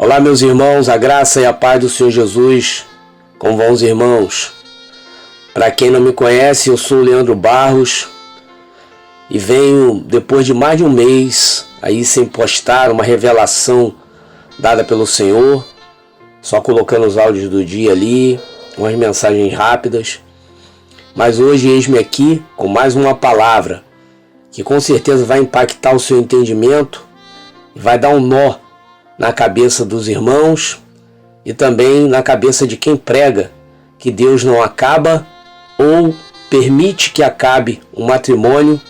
Olá, meus irmãos, a graça e a paz do Senhor Jesus. Como vão os irmãos? Para quem não me conhece, eu sou o Leandro Barros e venho, depois de mais de um mês, aí sem postar uma revelação dada pelo Senhor, só colocando os áudios do dia ali, umas mensagens rápidas. Mas hoje eis-me aqui com mais uma palavra que com certeza vai impactar o seu entendimento e vai dar um nó na cabeça dos irmãos e também na cabeça de quem prega que Deus não acaba ou permite que acabe um matrimônio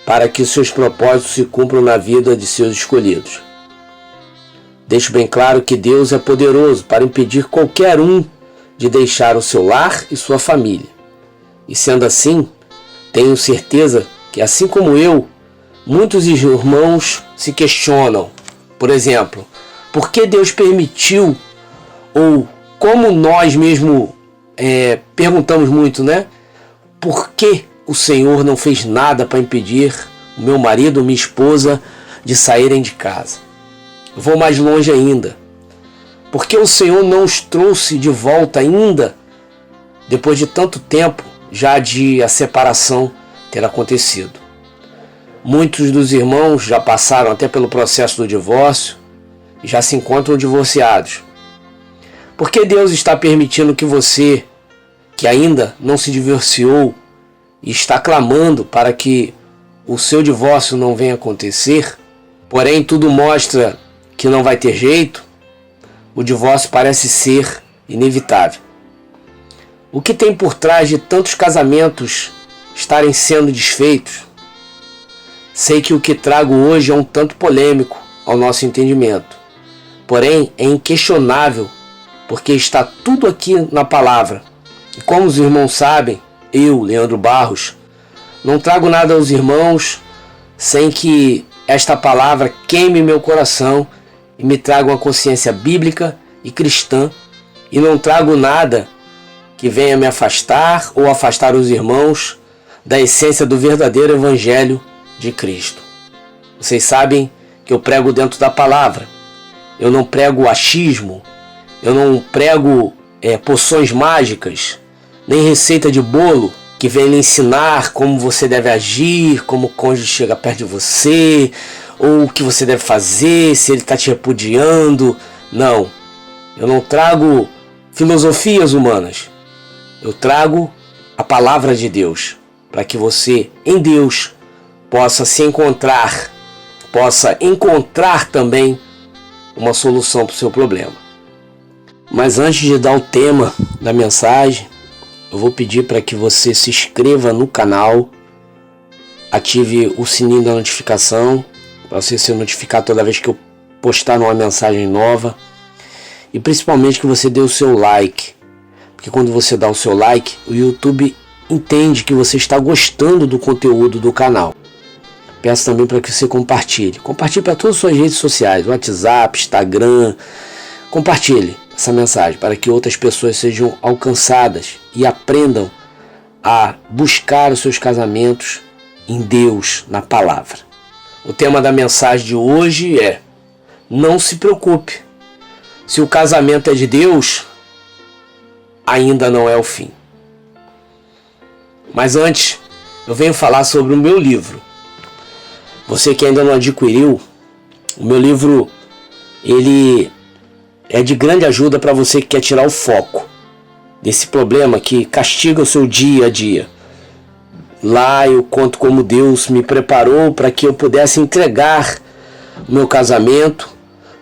para que seus propósitos se cumpram na vida de seus escolhidos. Deixo bem claro que Deus é poderoso para impedir qualquer um de deixar o seu lar e sua família. E sendo assim, tenho certeza que, assim como eu, muitos irmãos se questionam. Por exemplo, por que Deus permitiu, ou como nós mesmo perguntamos muito, né? Por que o Senhor não fez nada para impedir o meu marido, minha esposa de saírem de casa? Eu vou mais longe ainda. Por que o Senhor não os trouxe de volta ainda, depois de tanto tempo já de a separação ter acontecido? Muitos dos irmãos já passaram até pelo processo do divórcio e já se encontram divorciados. Por que Deus está permitindo que você, que ainda não se divorciou e está clamando para que o seu divórcio não venha acontecer, porém tudo mostra que não vai ter jeito? O divórcio parece ser inevitável. O que tem por trás de tantos casamentos estarem sendo desfeitos? Sei que o que trago hoje é um tanto polêmico ao nosso entendimento. Porém, é inquestionável, porque está tudo aqui na palavra. E como os irmãos sabem, eu, Leandro Barros, não trago nada aos irmãos sem que esta palavra queime meu coração e me traga uma consciência bíblica e cristã, e não trago nada que venha me afastar ou afastar os irmãos da essência do verdadeiro evangelho de Cristo. Vocês sabem que eu prego dentro da palavra. Eu não prego achismo, eu não prego poções mágicas, nem receita de bolo que vem lhe ensinar como você deve agir, como o cônjuge chega perto de você, ou o que você deve fazer, se ele está te repudiando. Não, eu não trago filosofias humanas, eu trago a palavra de Deus, para que você, em Deus, possa se encontrar, possa encontrar também uma solução para o seu problema. Mas antes de dar o tema da mensagem, eu vou pedir para que você se inscreva no canal, ative o sininho da notificação, para você ser notificado toda vez que eu postar uma mensagem nova, e principalmente que você dê o seu like, porque quando você dá o seu like, o YouTube entende que você está gostando do conteúdo do canal. Peço também para que você compartilhe. Compartilhe para todas as suas redes sociais, WhatsApp, Instagram. Compartilhe essa mensagem para que outras pessoas sejam alcançadas e aprendam a buscar os seus casamentos em Deus, na palavra. O tema da mensagem de hoje é: não se preocupe. Se o casamento é de Deus, ainda não é o fim. Mas antes, eu venho falar sobre o meu livro. Você que ainda não adquiriu, o meu livro, ele é de grande ajuda para você que quer tirar o foco desse problema que castiga o seu dia a dia. Lá eu conto como Deus me preparou para que eu pudesse entregar o meu casamento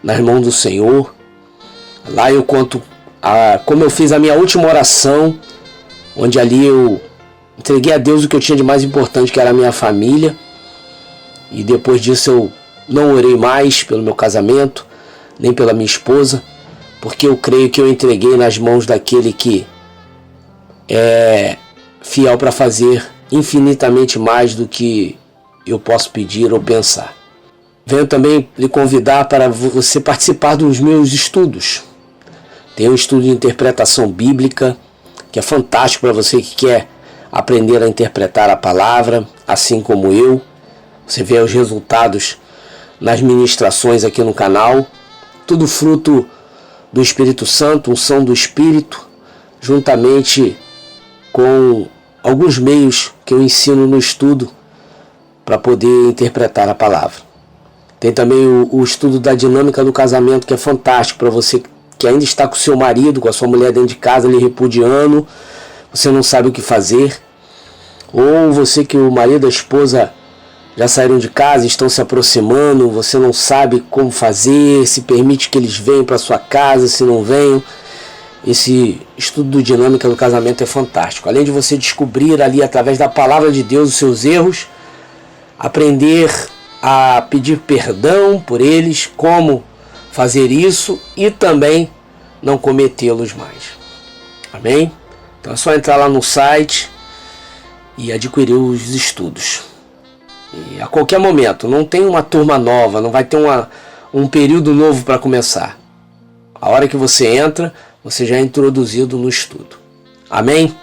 nas mãos do Senhor. Lá eu conto como eu fiz a minha última oração, onde ali eu entreguei a Deus o que eu tinha de mais importante, que era a minha família. E depois disso eu não orei mais pelo meu casamento, nem pela minha esposa, porque eu creio que eu entreguei nas mãos daquele que é fiel para fazer infinitamente mais do que eu posso pedir ou pensar. Venho também lhe convidar para você participar dos meus estudos. Tem um estudo de interpretação bíblica, que é fantástico para você que quer aprender a interpretar a palavra, assim como eu. Você vê os resultados nas ministrações aqui no canal. tudo fruto do Espírito Santo, unção do Espírito, juntamente com alguns meios que eu ensino no estudo para poder interpretar a palavra. Tem também o estudo da dinâmica do casamento, que é fantástico para você que ainda está com seu marido, com a sua mulher dentro de casa, lhe repudiando, você não sabe o que fazer, ou você que o marido e a esposa já saíram de casa, estão se aproximando, você não sabe como fazer, se permite que eles venham para sua casa, se não venham. Esse estudo do dinâmica do casamento é fantástico. Além de você descobrir ali através da palavra de Deus os seus erros, aprender a pedir perdão por eles, como fazer isso e também não cometê-los mais. Amém? Então é só entrar lá no site e adquirir os estudos. E a qualquer momento, não tem uma turma nova, não vai ter um período novo para começar. A hora que você entra, você já é introduzido no estudo. Amém?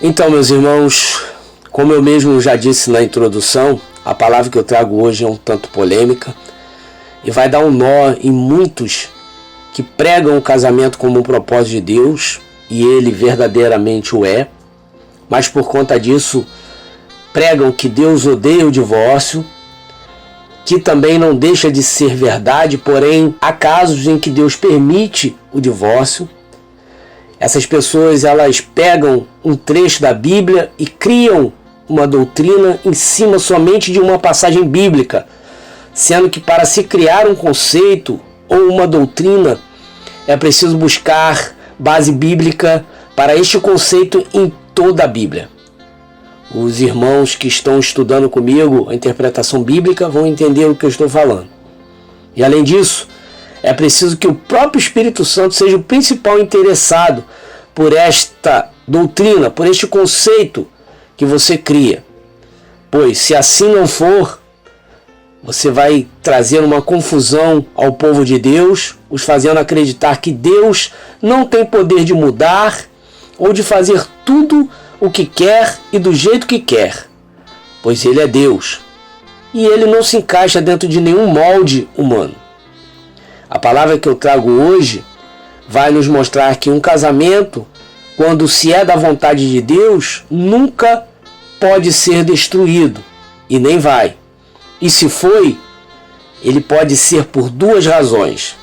Então, meus irmãos, como eu mesmo já disse na introdução, a palavra que eu trago hoje é um tanto polêmica e vai dar um nó em muitos que pregam o casamento como um propósito de Deus, e ele verdadeiramente o é, mas por conta disso pregam que Deus odeia o divórcio, que também não deixa de ser verdade, porém há casos em que Deus permite o divórcio. Essas pessoas, elas pegam um trecho da Bíblia e criam uma doutrina em cima somente de uma passagem bíblica, sendo que para se criar um conceito ou uma doutrina é preciso buscar base bíblica para este conceito em toda a Bíblia. Os irmãos que estão estudando comigo a interpretação bíblica vão entender o que eu estou falando. E além disso, é preciso que o próprio Espírito Santo seja o principal interessado por esta doutrina, por este conceito que você cria. Pois se assim não for, você vai trazer uma confusão ao povo de Deus, os fazendo acreditar que Deus não tem poder de mudar ou de fazer tudo o que quer e do jeito que quer, pois Ele é Deus e Ele não se encaixa dentro de nenhum molde humano. A palavra que eu trago hoje vai nos mostrar que um casamento, quando se é da vontade de Deus, nunca pode ser destruído, e nem vai. E se foi, ele pode ser por duas razões.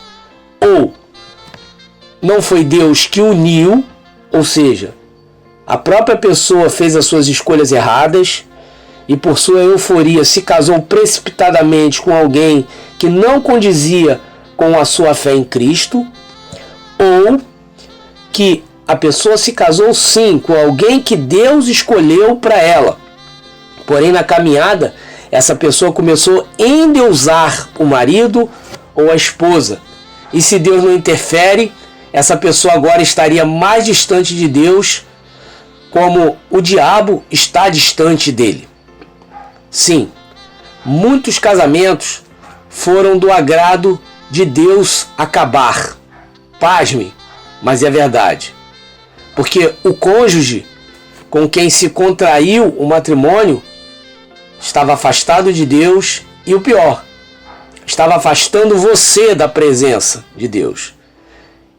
Ou não foi Deus que uniu, ou seja, a própria pessoa fez as suas escolhas erradas e por sua euforia se casou precipitadamente com alguém que não condizia com a sua fé em Cristo, ou que a pessoa se casou sim com alguém que Deus escolheu para ela. Porém, na caminhada, essa pessoa começou a endeusar o marido ou a esposa. E se Deus não interfere, essa pessoa agora estaria mais distante de Deus, como o diabo está distante dele. Sim, muitos casamentos foram do agrado de Deus acabar. Pasmem, mas é verdade. Porque o cônjuge com quem se contraiu o matrimônio estava afastado de Deus e o pior, estava afastando você da presença de Deus.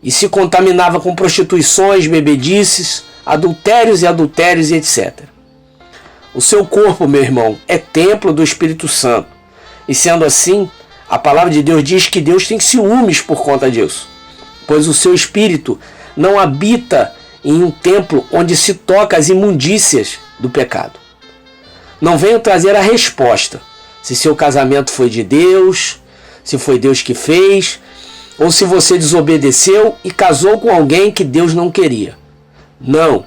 E se contaminava com prostituições, bebedices, adultérios e etc. O seu corpo, meu irmão, é templo do Espírito Santo. E sendo assim, a palavra de Deus diz que Deus tem ciúmes por conta disso, pois o seu espírito não habita em um templo onde se toca as imundícias do pecado. Não venho trazer a resposta, se seu casamento foi de Deus, se foi Deus que fez, ou se você desobedeceu e casou com alguém que Deus não queria. Não,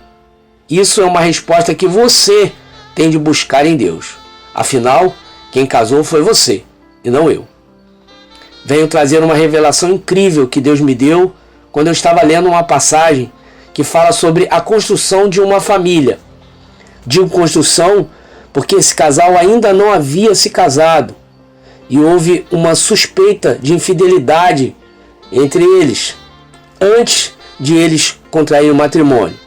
isso é uma resposta que você tem de buscar em Deus. Afinal, quem casou foi você e não eu. Venho trazer uma revelação incrível que Deus me deu quando eu estava lendo uma passagem que fala sobre a construção de uma família. Digo construção porque esse casal ainda não havia se casado e houve uma suspeita de infidelidade entre eles, antes de eles contraírem o matrimônio.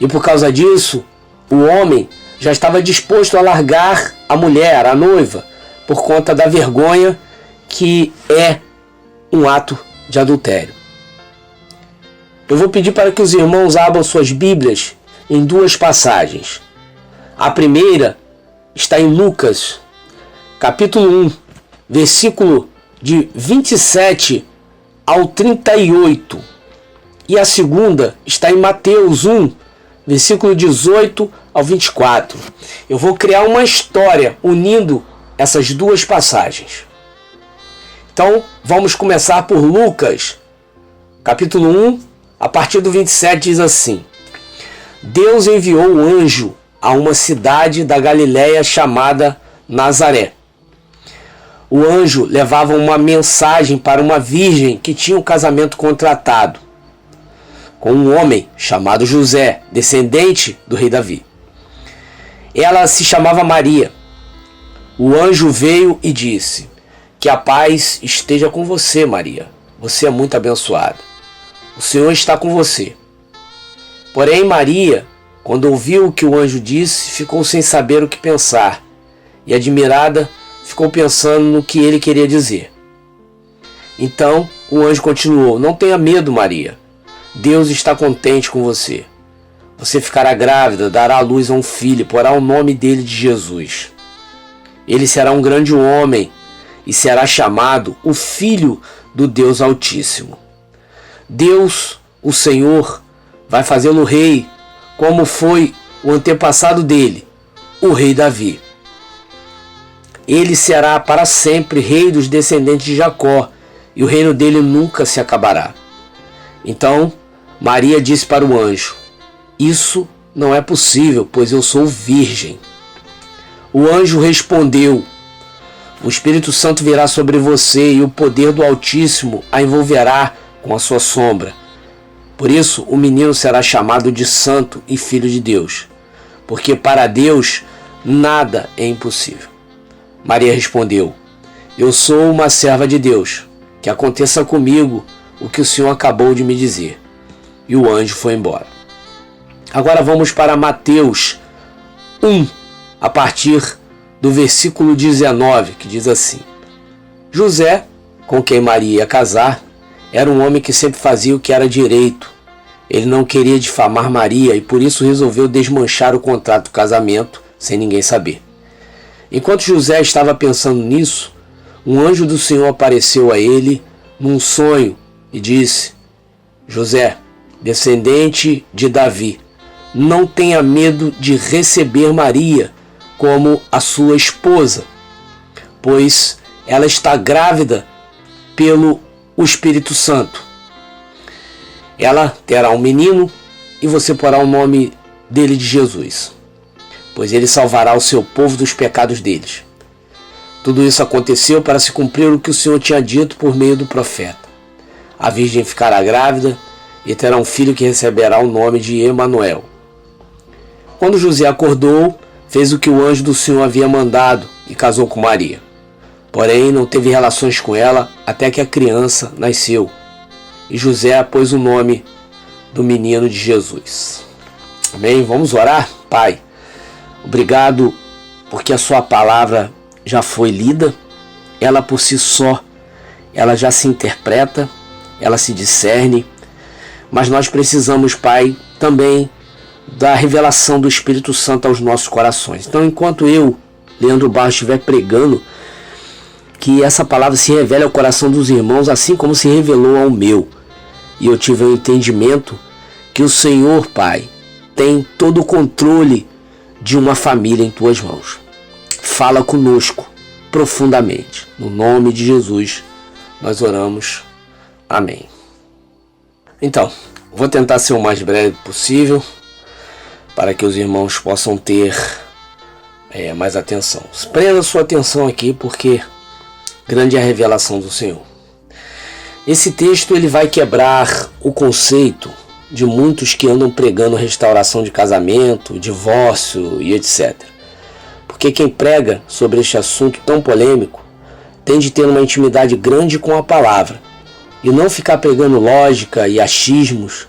E por causa disso, o homem já estava disposto a largar a mulher, a noiva, por conta da vergonha que é um ato de adultério. Eu vou pedir para que os irmãos abram suas Bíblias em duas passagens. A primeira está em Lucas, capítulo 1, versículo de 27 ao 38. E a segunda está em Mateus 1, versículo 18 ao 24. Eu vou criar uma história unindo essas duas passagens. Então, vamos começar por Lucas, capítulo 1, a partir do 27, diz assim: Deus enviou um anjo a uma cidade da Galiléia chamada Nazaré. O anjo levava uma mensagem para uma virgem que tinha um casamento contratado com um homem chamado José, descendente do rei Davi. Ela se chamava Maria. O anjo veio e disse: Que a paz esteja com você, Maria. Você é muito abençoada. O Senhor está com você. Porém, Maria, quando ouviu o que o anjo disse, ficou sem saber o que pensar, e admirada, ficou pensando no que ele queria dizer. Então, o anjo continuou: Não tenha medo, Maria. Deus está contente com você. Você ficará grávida, dará à luz a um filho e porá o nome dele de Jesus. Ele será um grande homem e será chamado o Filho do Deus Altíssimo. Deus, o Senhor, vai fazê-lo rei, como foi o antepassado dele, o rei Davi. Ele será para sempre rei dos descendentes de Jacó, e o reino dele nunca se acabará. Então Maria disse para o anjo: Isso não é possível, pois eu sou virgem. O anjo respondeu: O Espírito Santo virá sobre você e o poder do Altíssimo a envolverá com a sua sombra. Por isso, o menino será chamado de Santo e Filho de Deus, porque para Deus nada é impossível. Maria respondeu: Eu sou uma serva de Deus, que aconteça comigo o que o Senhor acabou de me dizer. E o anjo foi embora. Agora vamos para Mateus 1, a partir do versículo 19, que diz assim: José, com quem Maria ia casar, era um homem que sempre fazia o que era direito. Ele não queria difamar Maria e por isso resolveu desmanchar o contrato do casamento sem ninguém saber. Enquanto José estava pensando nisso, um anjo do Senhor apareceu a ele num sonho e disse: José, descendente de Davi, não tenha medo de receber Maria como a sua esposa, pois ela está grávida pelo Espírito Santo. Ela terá um menino e você porá o nome dele de Jesus, pois ele salvará o seu povo dos pecados deles. Tudo isso aconteceu para se cumprir o que o Senhor tinha dito por meio do profeta. A virgem ficará grávida e terá um filho que receberá o nome de Emanuel. Quando José acordou, fez o que o anjo do Senhor havia mandado e casou com Maria. Porém, não teve relações com ela até que a criança nasceu. E José pôs o nome do menino de Jesus. Amém? Vamos orar? Pai, obrigado porque a sua palavra já foi lida. Ela por si só, ela já se interpreta, ela se discerne. Mas nós precisamos, Pai, também da revelação do Espírito Santo aos nossos corações. Então, enquanto eu, Leandro Barros, estiver pregando, que essa palavra se revele ao coração dos irmãos, assim como se revelou ao meu. E eu tive um entendimento que o Senhor, Pai, tem todo o controle de uma família em tuas mãos. Fala conosco profundamente. No nome de Jesus, nós oramos. Amém. Então, vou tentar ser o mais breve possível para que os irmãos possam ter mais atenção. Prenda sua atenção aqui porque grande é a revelação do Senhor. Esse texto ele vai quebrar o conceito de muitos que andam pregando restauração de casamento, divórcio e etc. Porque quem prega sobre este assunto tão polêmico tem de ter uma intimidade grande com a palavra e não ficar pregando lógica e achismos,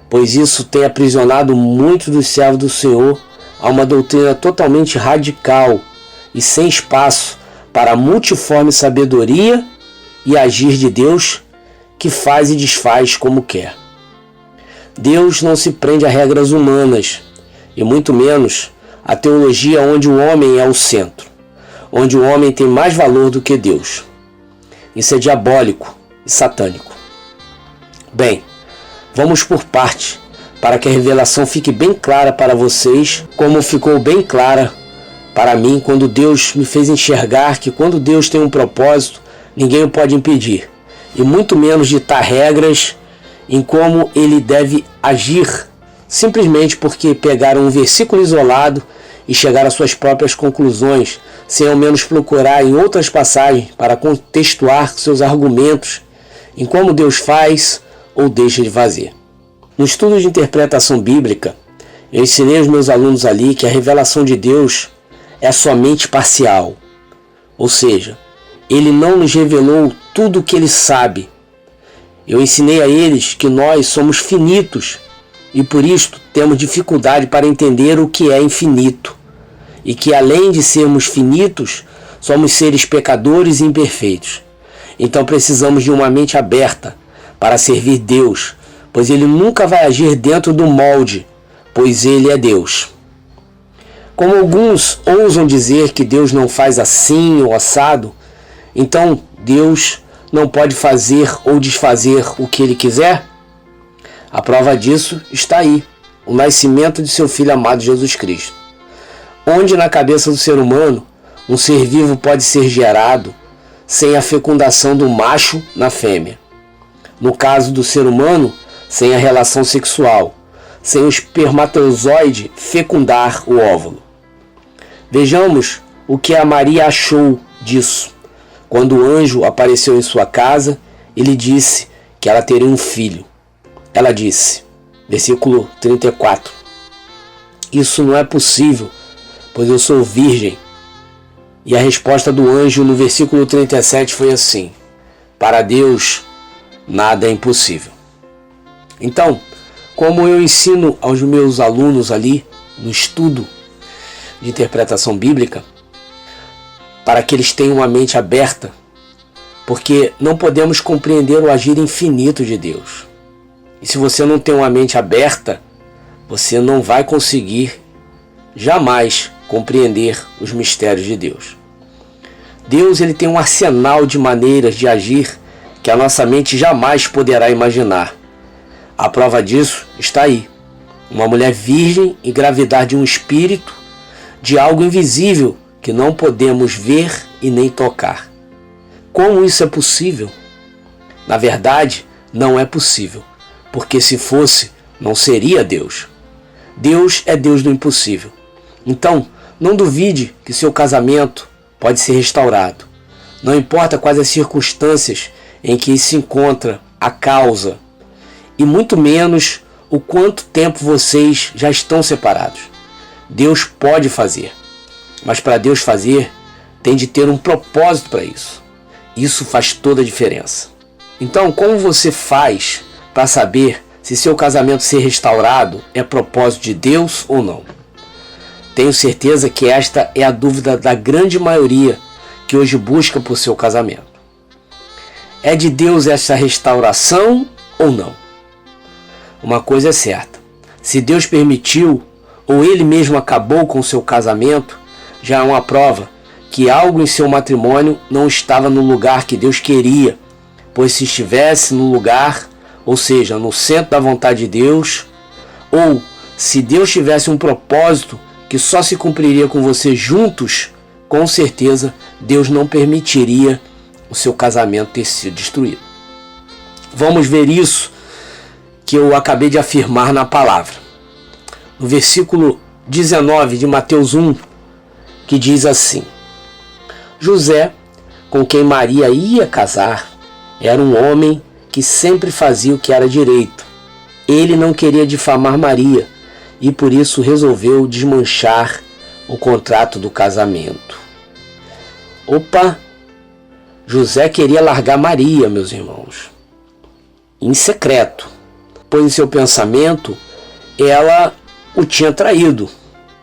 pois isso tem aprisionado muitos dos servos do Senhor a uma doutrina totalmente radical e sem espaço para a multiforme sabedoria e agir de Deus que faz e desfaz como quer. Deus não se prende a regras humanas, e muito menos a teologia onde o homem é o centro, onde o homem tem mais valor do que Deus. Isso é diabólico e satânico. Bem, vamos por parte, para que a revelação fique bem clara para vocês, como ficou bem clara para mim quando Deus me fez enxergar que quando Deus tem um propósito, ninguém o pode impedir, e muito menos ditar regras em como ele deve agir, simplesmente porque pegaram um versículo isolado e chegaram às suas próprias conclusões, sem ao menos procurar em outras passagens para contextuar seus argumentos em como Deus faz ou deixa de fazer. No estudo de interpretação bíblica, eu ensinei aos meus alunos ali que a revelação de Deus é somente parcial, ou seja, Ele não nos revelou tudo o que Ele sabe. Eu ensinei a eles que nós somos finitos e por isto temos dificuldade para entender o que é infinito, e que além de sermos finitos, somos seres pecadores e imperfeitos. Então precisamos de uma mente aberta para servir Deus, pois Ele nunca vai agir dentro do molde, pois Ele é Deus. Como alguns ousam dizer que Deus não faz assim ou assado, então Deus não pode fazer ou desfazer o que Ele quiser? A prova disso está aí, o nascimento de seu Filho amado Jesus Cristo. Onde na cabeça do ser humano um ser vivo pode ser gerado sem a fecundação do macho na fêmea? No caso do ser humano, sem a relação sexual, sem o espermatozoide fecundar o óvulo. Vejamos o que a Maria achou disso. Quando o anjo apareceu em sua casa, ele disse que ela teria um filho. Ela disse, versículo 34, isso não é possível, pois eu sou virgem. E a resposta do anjo no versículo 37 foi assim, para Deus nada é impossível. Então, como eu ensino aos meus alunos ali no estudo de interpretação bíblica, para que eles tenham uma mente aberta, porque não podemos compreender o agir infinito de Deus. E se você não tem uma mente aberta, você não vai conseguir jamais compreender os mistérios de Deus. Deus ele tem um arsenal de maneiras de agir que a nossa mente jamais poderá imaginar. A prova disso está aí. Uma mulher virgem engravidar de um espírito, de algo invisível que não podemos ver e nem tocar. Como isso é possível? Na verdade, não é possível, porque se fosse, não seria Deus. Deus é Deus do impossível. Então, não duvide que seu casamento pode ser restaurado. Não importa quais as circunstâncias em que se encontra a causa, e muito menos o quanto tempo vocês já estão separados. Deus pode fazer, mas para Deus fazer, tem de ter um propósito para isso. Isso faz toda a diferença. Então, como você faz para saber se seu casamento ser restaurado é propósito de Deus ou não? Tenho certeza que esta é a dúvida da grande maioria que hoje busca por seu casamento. É de Deus essa restauração ou não? Uma coisa é certa, se Deus permitiu ou Ele mesmo acabou com seu casamento, já é uma prova que algo em seu matrimônio não estava no lugar que Deus queria, pois se estivesse no lugar, ou seja, no centro da vontade de Deus, ou se Deus tivesse um propósito que só se cumpriria com você juntos, com certeza Deus não permitiria o seu casamento ter sido destruído. Vamos ver isso que eu acabei de afirmar na palavra. No versículo 19 de Mateus 1, que diz assim: José, com quem Maria ia casar, era um homem que sempre fazia o que era direito. Ele não queria difamar Maria e por isso resolveu desmanchar o contrato do casamento. Opa! José queria largar Maria, meus irmãos, em secreto, pois em seu pensamento ela o tinha traído.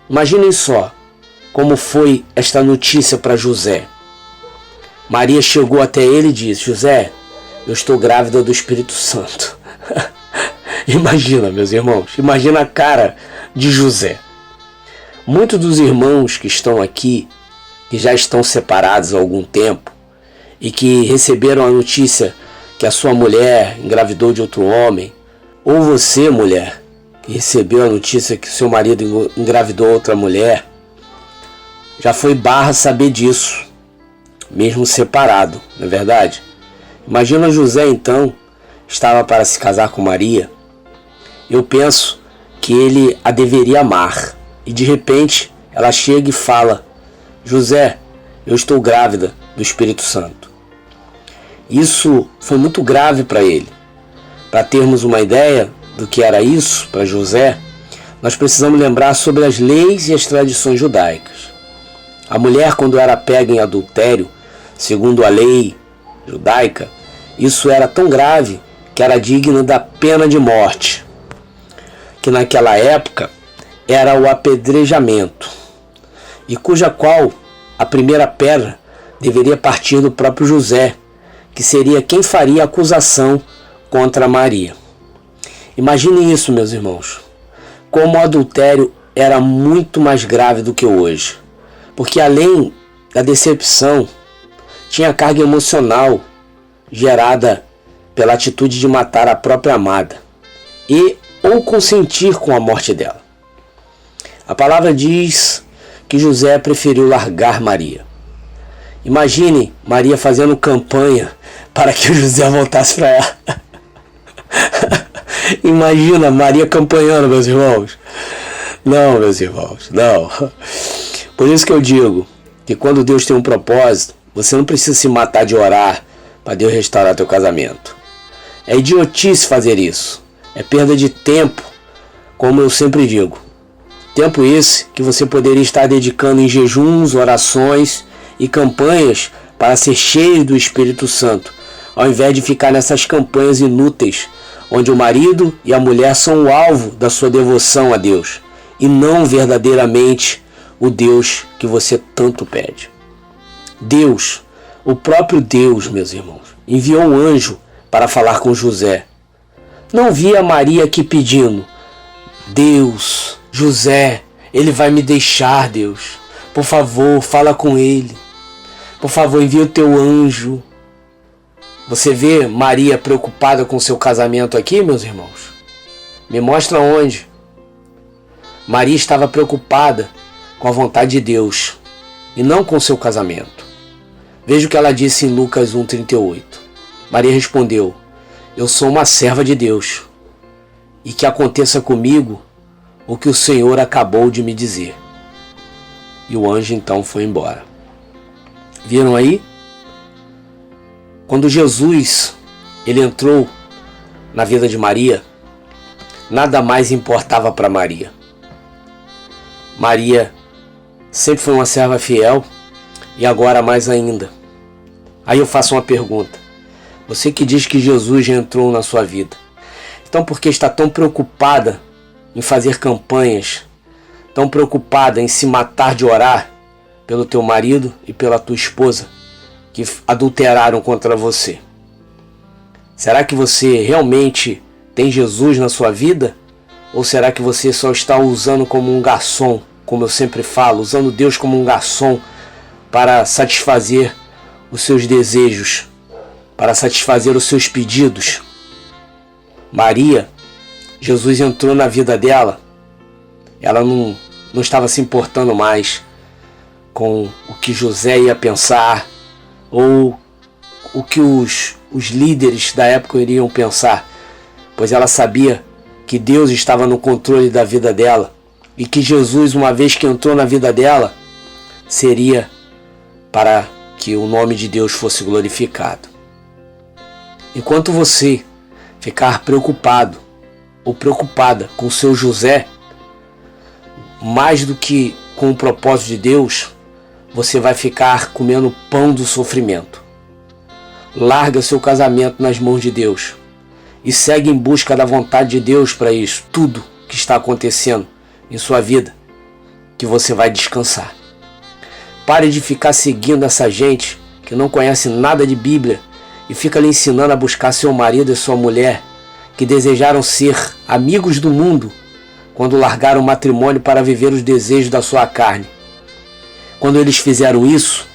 Imaginem só como foi esta notícia para José. Maria chegou até ele e disse: José, eu estou grávida do Espírito Santo. Imagina, meus irmãos, imagina a cara de José. Muitos dos irmãos que estão aqui, que já estão separados há algum tempo, e que receberam a notícia que a sua mulher engravidou de outro homem, ou você, mulher, que recebeu a notícia que seu marido engravidou outra mulher, já foi barra saber disso, mesmo separado, não é verdade? Imagina José então, estava para se casar com Maria. Eu penso que ele a deveria amar, e de repente ela chega e fala: José, eu estou grávida do Espírito Santo. Isso foi muito grave para ele. Para termos uma ideia do que era isso para José, nós precisamos lembrar sobre as leis e as tradições judaicas. A mulher, quando era pega em adultério, segundo a lei judaica, isso era tão grave que era digno da pena de morte, que naquela época era o apedrejamento, e cuja qual a primeira pedra deveria partir do próprio José, que seria quem faria a acusação contra Maria. Imagine isso, meus irmãos, como o adultério era muito mais grave do que hoje, porque além da decepção, tinha a carga emocional gerada pela atitude de matar a própria amada ou consentir com a morte dela. A palavra diz que José preferiu largar Maria. Imagine Maria fazendo campanha para que o José voltasse para ela. Imagina Maria campanhando, meus irmãos. Não, meus irmãos, não. Por isso que eu digo que quando Deus tem um propósito, você não precisa se matar de orar para Deus restaurar teu casamento. É idiotice fazer isso. É perda de tempo, como eu sempre digo. Tempo esse que você poderia estar dedicando em jejuns, orações e campanhas para ser cheio do Espírito Santo, ao invés de ficar nessas campanhas inúteis, onde o marido e a mulher são o alvo da sua devoção a Deus, e não verdadeiramente o Deus que você tanto pede. Deus, o próprio Deus, meus irmãos, enviou um anjo para falar com José. Não via Maria aqui pedindo: Deus, José, ele vai me deixar, Deus. Por favor, fala com ele. Por favor, envia o teu anjo. Você vê Maria preocupada com seu casamento aqui, meus irmãos? Me mostra onde. Maria estava preocupada com a vontade de Deus e não com seu casamento. Veja o que ela disse em Lucas 1,38. Maria respondeu: eu sou uma serva de Deus, e que aconteça comigo o que o Senhor acabou de me dizer. E o anjo então foi embora. Viram aí? Quando Jesus ele entrou na vida de Maria, nada mais importava para Maria. Maria sempre foi uma serva fiel, e agora mais ainda. Aí eu faço uma pergunta. Você que diz que Jesus já entrou na sua vida, então por que está tão preocupada em fazer campanhas, tão preocupada em se matar de orar pelo teu marido e pela tua esposa que adulteraram contra você? Será que você realmente tem Jesus na sua vida? Ou será que você só está usando como um garçom, como eu sempre falo, usando Deus como um garçom para satisfazer os seus desejos, para satisfazer os seus pedidos? Maria, Jesus entrou na vida dela, ela não estava se importando mais com o que José ia pensar ou o que os líderes da época iriam pensar, pois ela sabia que Deus estava no controle da vida dela e que Jesus, uma vez que entrou na vida dela, seria para que o nome de Deus fosse glorificado. Enquanto você ficar preocupado ou preocupada com o seu José, mais do que com o propósito de Deus, você vai ficar comendo pão do sofrimento. Larga seu casamento nas mãos de Deus e segue em busca da vontade de Deus para isso, tudo que está acontecendo em sua vida, que você vai descansar. Pare de ficar seguindo essa gente que não conhece nada de Bíblia e fica lhe ensinando a buscar seu marido e sua mulher, que desejaram ser amigos do mundo quando largaram o matrimônio para viver os desejos da sua carne. Quando eles fizeram isso,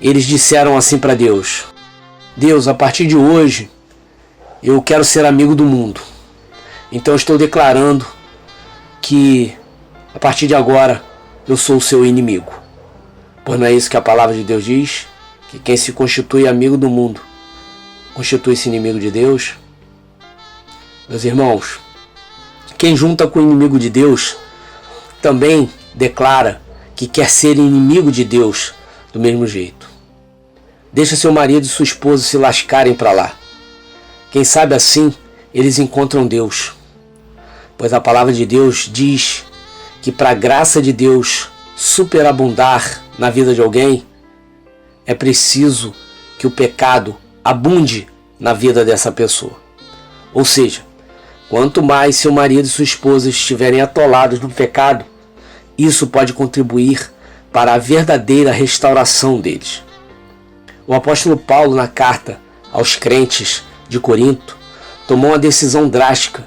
eles disseram assim para Deus: Deus, a partir de hoje, eu quero ser amigo do mundo. Então eu estou declarando que, a partir de agora, eu sou o seu inimigo. Pois não é isso que a palavra de Deus diz? Que quem se constitui amigo do mundo, constitui-se inimigo de Deus? Meus irmãos, quem junta com o inimigo de Deus, também declara que quer ser inimigo de Deus do mesmo jeito. Deixa seu marido e sua esposa se lascarem para lá. Quem sabe assim, eles encontram Deus. Pois a palavra de Deus diz que para a graça de Deus superabundar na vida de alguém, é preciso que o pecado abunde na vida dessa pessoa. Ou seja, quanto mais seu marido e sua esposa estiverem atolados no pecado, isso pode contribuir para a verdadeira restauração deles. O apóstolo Paulo, na carta aos crentes de Corinto, tomou uma decisão drástica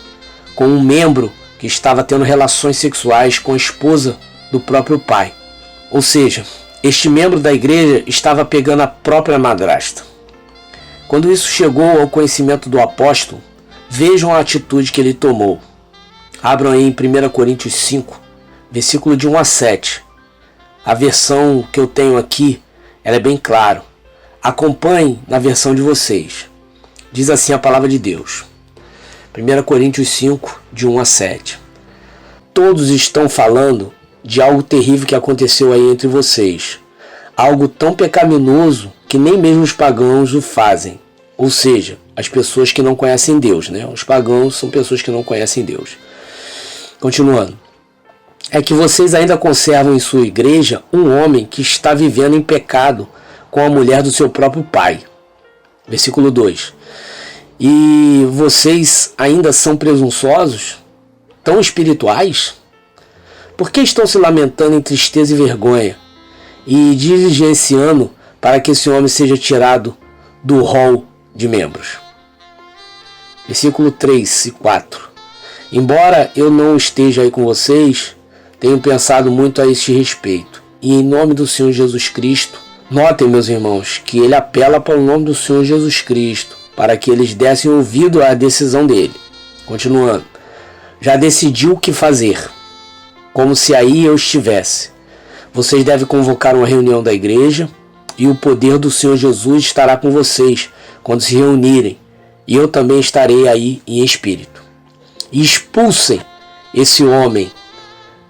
com um membro que estava tendo relações sexuais com a esposa do próprio pai. Ou seja, este membro da igreja estava pegando a própria madrasta. Quando isso chegou ao conhecimento do apóstolo, vejam a atitude que ele tomou. Abram aí em 1 Coríntios 5, versículo de 1 a 7. A versão que eu tenho aqui, ela é bem clara. Acompanhem na versão de vocês. Diz assim a palavra de Deus. 1 Coríntios 5, de 1 a 7. Todos estão falando de algo terrível que aconteceu aí entre vocês. Algo tão pecaminoso que nem mesmo os pagãos o fazem. Ou seja, as pessoas que não conhecem Deus, né? Os pagãos são pessoas que não conhecem Deus. Continuando. É que vocês ainda conservam em sua igreja um homem que está vivendo em pecado com a mulher do seu próprio pai. Versículo 2. E vocês ainda são presunçosos? Tão espirituais? Por que estão se lamentando em tristeza e vergonha? E diligenciando para que esse homem seja tirado do rol de membros? Versículo 3 e 4. Embora eu não esteja aí com vocês, tenho pensado muito a este respeito. E em nome do Senhor Jesus Cristo, notem, meus irmãos, que ele apela para o nome do Senhor Jesus Cristo, para que eles dessem ouvido à decisão dele. Continuando. Já decidiu o que fazer, como se aí eu estivesse. Vocês devem convocar uma reunião da igreja, e o poder do Senhor Jesus estará com vocês quando se reunirem, e eu também estarei aí em espírito. E expulsem esse homem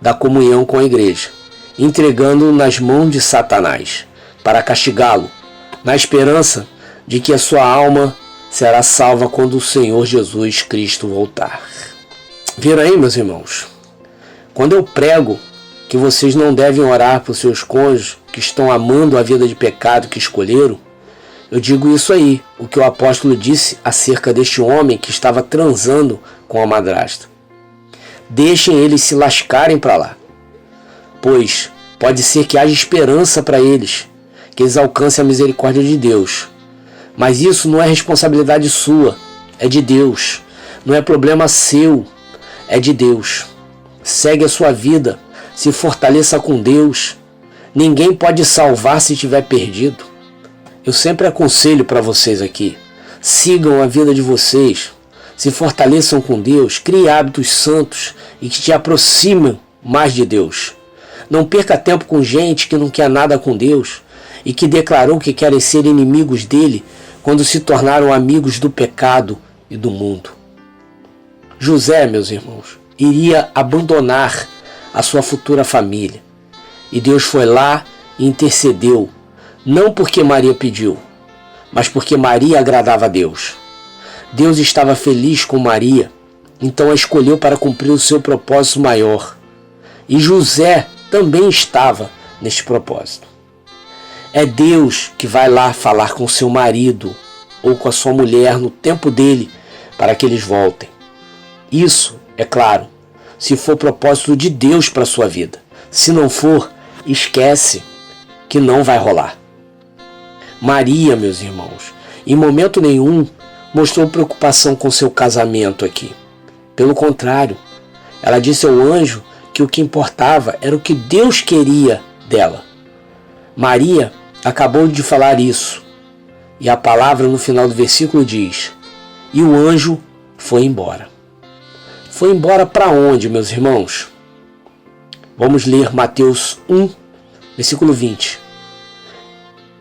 da comunhão com a igreja, entregando-o nas mãos de Satanás, para castigá-lo, na esperança de que a sua alma será salva quando o Senhor Jesus Cristo voltar. Viram aí, meus irmãos? Quando eu prego que vocês não devem orar por seus cônjuges que estão amando a vida de pecado que escolheram, eu digo isso aí, o que o apóstolo disse acerca deste homem que estava transando com a madrasta. Deixem eles se lascarem para lá, pois pode ser que haja esperança para eles, que eles alcancem a misericórdia de Deus. Mas isso não é responsabilidade sua, é de Deus. Não é problema seu, é de Deus. Segue a sua vida, se fortaleça com Deus. Ninguém pode salvar se estiver perdido. Eu sempre aconselho para vocês aqui, sigam a vida de vocês, se fortaleçam com Deus, criem hábitos santos e que te aproximam mais de Deus. Não perca tempo com gente que não quer nada com Deus e que declarou que querem ser inimigos dele quando se tornaram amigos do pecado e do mundo. José, meus irmãos, iria abandonar a sua futura família. E Deus foi lá e intercedeu, não porque Maria pediu, mas porque Maria agradava a Deus. Deus estava feliz com Maria, então a escolheu para cumprir o seu propósito maior. E José também estava neste propósito. É Deus que vai lá falar com seu marido ou com a sua mulher no tempo dele para que eles voltem. Isso, é claro, se for propósito de Deus para a sua vida. Se não for, esquece que não vai rolar. Maria, meus irmãos, Em momento nenhum mostrou preocupação com seu casamento aqui. Pelo contrário, ela disse ao anjo que o que importava era o que Deus queria dela. Maria acabou de falar isso, e a palavra no final do versículo diz: e o anjo foi embora. Foi embora para onde, meus irmãos? Vamos ler Mateus 1, versículo 20.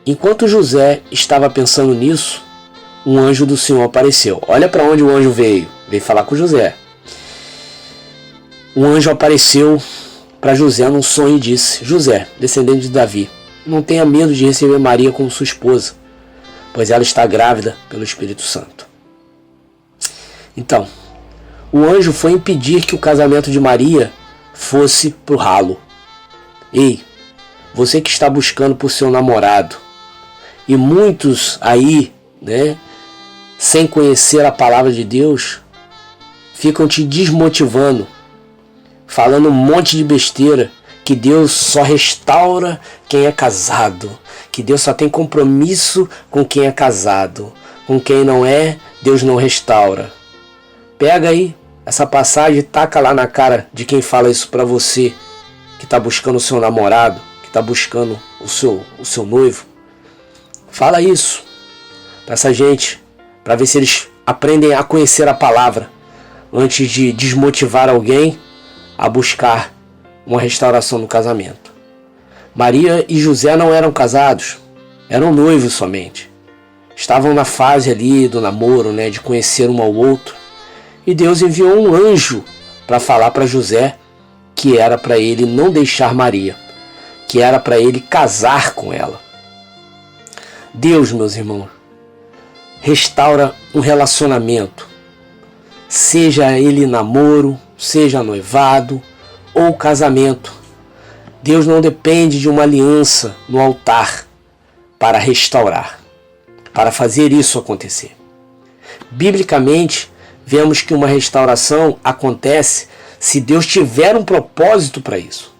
Enquanto José estava pensando nisso, um anjo do Senhor apareceu. Olha para onde o anjo veio. Veio falar com José. Um anjo apareceu para José num sonho e disse: José, descendente de Davi, não tenha medo de receber Maria como sua esposa, pois ela está grávida pelo Espírito Santo. Então, o anjo foi impedir que o casamento de Maria fosse pro ralo. Ei, você que está buscando por seu namorado, e muitos aí, sem conhecer a palavra de Deus, ficam te desmotivando, falando um monte de besteira, que Deus só restaura quem é casado, que Deus só tem compromisso com quem é casado, com quem não é, Deus não restaura. Pega aí essa passagem e taca lá na cara de quem fala isso para você, que está buscando o seu namorado, que está buscando o seu noivo. Fala isso para essa gente, para ver se eles aprendem a conhecer a palavra, antes de desmotivar alguém a buscar uma restauração no casamento. Maria e José não eram casados, eram noivos somente. Estavam na fase ali do namoro, de conhecer um ao outro. E Deus enviou um anjo para falar para José que era para ele não deixar Maria, que era para ele casar com ela. Deus, meus irmãos, restaura um relacionamento, seja ele namoro, seja noivado ou casamento. Deus não depende de uma aliança no altar para restaurar, para fazer isso acontecer. Biblicamente, vemos que uma restauração acontece se Deus tiver um propósito para isso.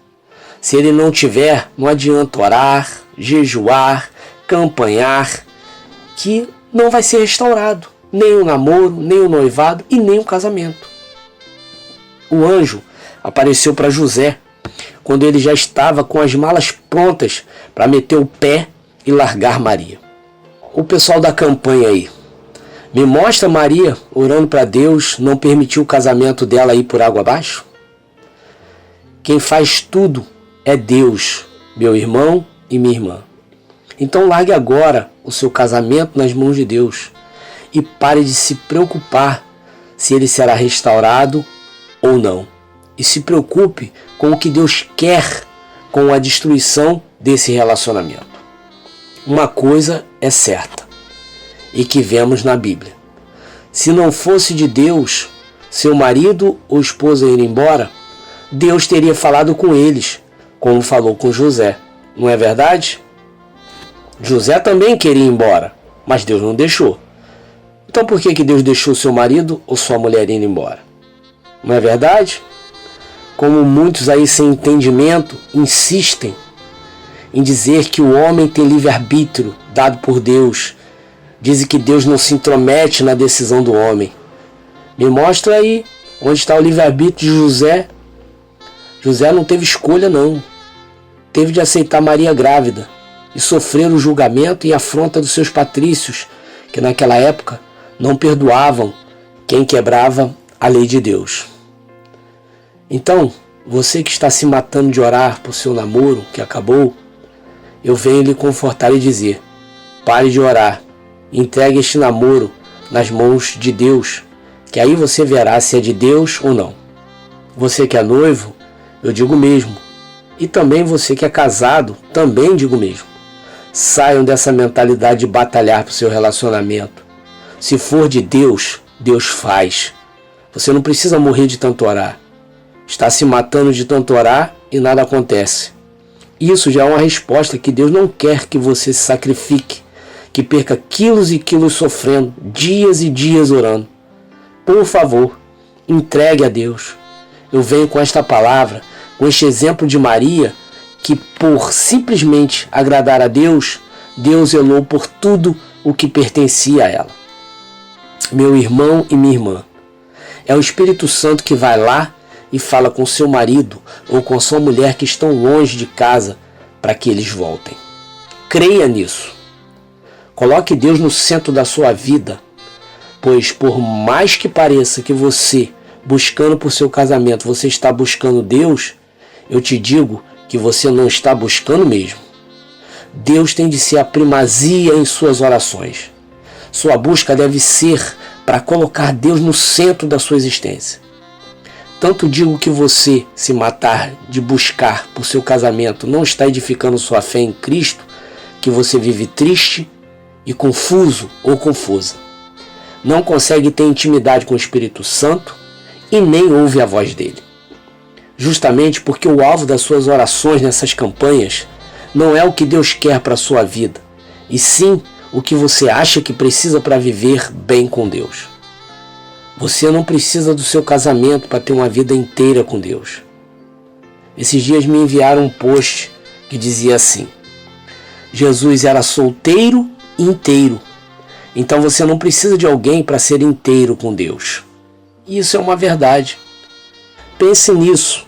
Se Ele não tiver, não adianta orar, jejuar, campanhar, que não vai ser restaurado. Nem o namoro, nem o noivado e nem o casamento. O anjo apareceu para José quando ele já estava com as malas prontas para meter o pé e largar Maria. O pessoal da campanha aí, me mostra Maria orando para Deus não permitir o casamento dela ir por água abaixo? Quem faz tudo é Deus, meu irmão e minha irmã. Então largue agora o seu casamento nas mãos de Deus e pare de se preocupar se ele será restaurado ou não. E se preocupe com o que Deus quer com a destruição desse relacionamento. Uma coisa é certa e que vemos na Bíblia. Se não fosse de Deus, seu marido ou esposa ir embora, Deus teria falado com eles, como falou com José. Não é verdade? José também queria ir embora, mas Deus não deixou. Então por que Deus deixou seu marido ou sua mulher ir embora? Não é verdade? Como muitos aí sem entendimento insistem em dizer que o homem tem livre-arbítrio dado por Deus. Dizem que Deus não se intromete na decisão do homem. Me mostra aí onde está o livre-arbítrio de José. José não teve escolha não. Teve de aceitar Maria grávida e sofrer o julgamento e afronta dos seus patrícios, que naquela época não perdoavam quem quebrava a lei de Deus. Então, você que está se matando de orar por seu namoro que acabou, eu venho lhe confortar e dizer: pare de orar, entregue este namoro nas mãos de Deus, que aí você verá se é de Deus ou não. Você que é noivo, eu digo mesmo, e também você que é casado, também digo mesmo. Saiam dessa mentalidade de batalhar para o seu relacionamento. Se for de Deus, Deus faz. Você não precisa morrer de tanto orar. Está se matando de tanto orar e nada acontece. Isso já é uma resposta que Deus não quer que você se sacrifique, que perca quilos e quilos sofrendo, dias e dias orando. Por favor, entregue a Deus. Eu venho com esta palavra, com este exemplo de Maria, que por simplesmente agradar a Deus, Deus zelou por tudo o que pertencia a ela. Meu irmão e minha irmã, é o Espírito Santo que vai lá e fala com seu marido ou com sua mulher que estão longe de casa para que eles voltem. Creia nisso. Coloque Deus no centro da sua vida, pois por mais que pareça que você, buscando por seu casamento, você está buscando Deus, eu te digo que você não está buscando mesmo. Deus tem de ser a primazia em suas orações. Sua busca deve ser para colocar Deus no centro da sua existência. Tanto digo que você se matar de buscar por seu casamento não está edificando sua fé em Cristo, que você vive triste e confuso ou confusa. Não consegue ter intimidade com o Espírito Santo e nem ouve a voz dele. Justamente porque o alvo das suas orações nessas campanhas não é o que Deus quer para a sua vida, e sim o que você acha que precisa para viver bem com Deus. Você não precisa do seu casamento para ter uma vida inteira com Deus. Esses dias me enviaram um post que dizia assim: Jesus era solteiro e inteiro, então você não precisa de alguém para ser inteiro com Deus. E isso é uma verdade. Pense nisso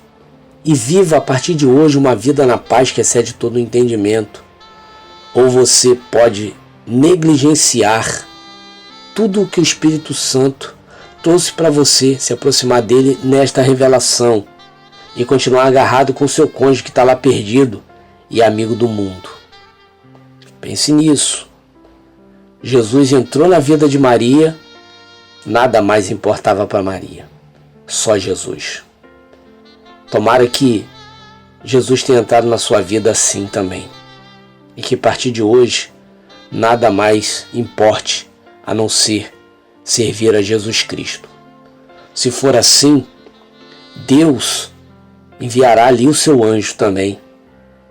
e viva a partir de hoje uma vida na paz que excede todo o entendimento. Ou você pode negligenciar tudo o que o Espírito Santo trouxe para você se aproximar dele nesta revelação e continuar agarrado com seu cônjuge que está lá perdido e amigo do mundo. Pense nisso. Jesus entrou na vida de Maria, nada mais importava para Maria, só Jesus. Tomara que Jesus tenha entrado na sua vida assim também, e que a partir de hoje nada mais importe a não ser servir a Jesus Cristo. Se for assim, Deus enviará ali o seu anjo também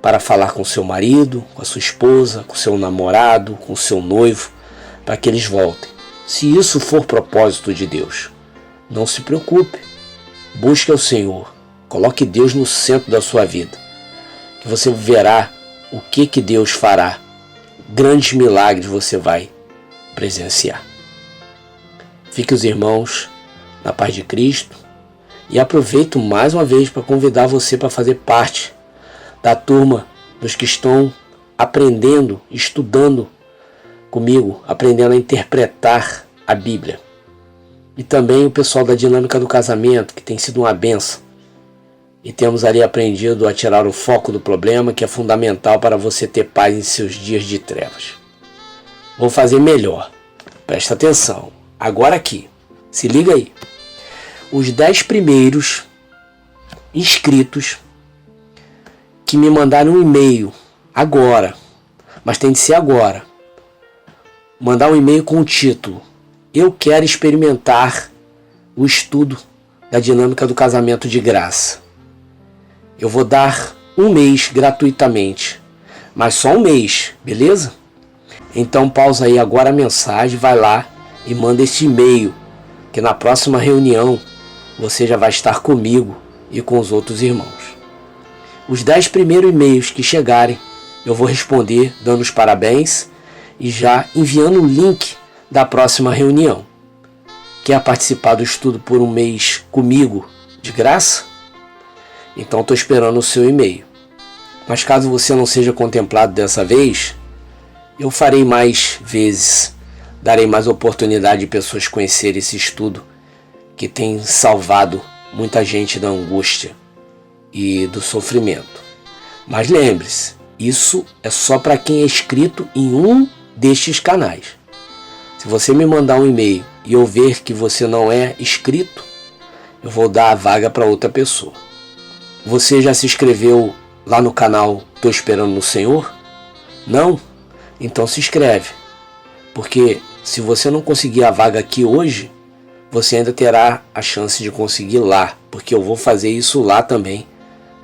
para falar com seu marido, com a sua esposa, com seu namorado, com seu noivo, para que eles voltem. Se isso for propósito de Deus, não se preocupe. Busque ao Senhor. Coloque Deus no centro da sua vida, que você verá o que Deus fará. Grandes milagres você vai presenciar. Fique os irmãos na paz de Cristo e aproveito mais uma vez para convidar você para fazer parte da turma dos que estão aprendendo, estudando comigo, aprendendo a interpretar a Bíblia. E também o pessoal da dinâmica do casamento, que tem sido uma bênção. E temos ali aprendido a tirar o foco do problema, que é fundamental para você ter paz em seus dias de trevas. Vou fazer melhor. Presta atenção. Agora aqui. Se liga aí. Os 10 primeiros inscritos que me mandaram um e-mail agora, mas tem de ser agora. Mandar um e-mail com o título: Eu quero experimentar o estudo da dinâmica do casamento de graça. Eu vou dar um mês gratuitamente, mas só um mês, beleza? Então pausa aí agora a mensagem, vai lá e manda esse e-mail, que na próxima reunião você já vai estar comigo e com os outros irmãos. Os 10 primeiros e-mails que chegarem, eu vou responder dando os parabéns e já enviando o link da próxima reunião. Quer participar do estudo por um mês comigo de graça? Então estou esperando o seu e-mail. Mas caso você não seja contemplado dessa vez, eu farei mais vezes. Darei mais oportunidade de pessoas conhecerem esse estudo que tem salvado muita gente da angústia e do sofrimento. Mas lembre-se, isso é só para quem é inscrito em um destes canais. Se você me mandar um e-mail e eu ver que você não é inscrito, eu vou dar a vaga para outra pessoa. Você já se inscreveu lá no canal Tô Esperando no Senhor? Não? Então se inscreve. Porque se você não conseguir a vaga aqui hoje, você ainda terá a chance de conseguir lá. Porque eu vou fazer isso lá também,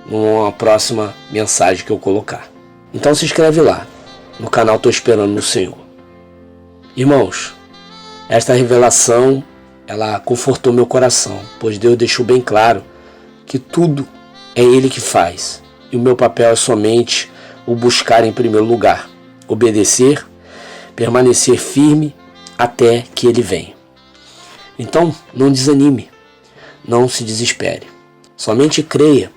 numa próxima mensagem que eu colocar. Então se inscreve lá, no canal Tô Esperando no Senhor. Irmãos, esta revelação, ela confortou meu coração, pois Deus deixou bem claro que tudo é Ele que faz, e o meu papel é somente o buscar em primeiro lugar, obedecer, permanecer firme até que Ele venha. Então, não desanime, não se desespere. Somente creia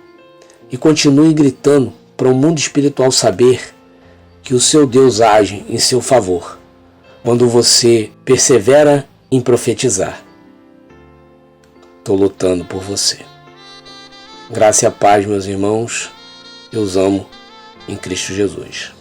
e continue gritando para o mundo espiritual saber que o seu Deus age em seu favor quando você persevera em profetizar. Estou lutando por você. Graça e a paz, meus irmãos. Eu os amo em Cristo Jesus.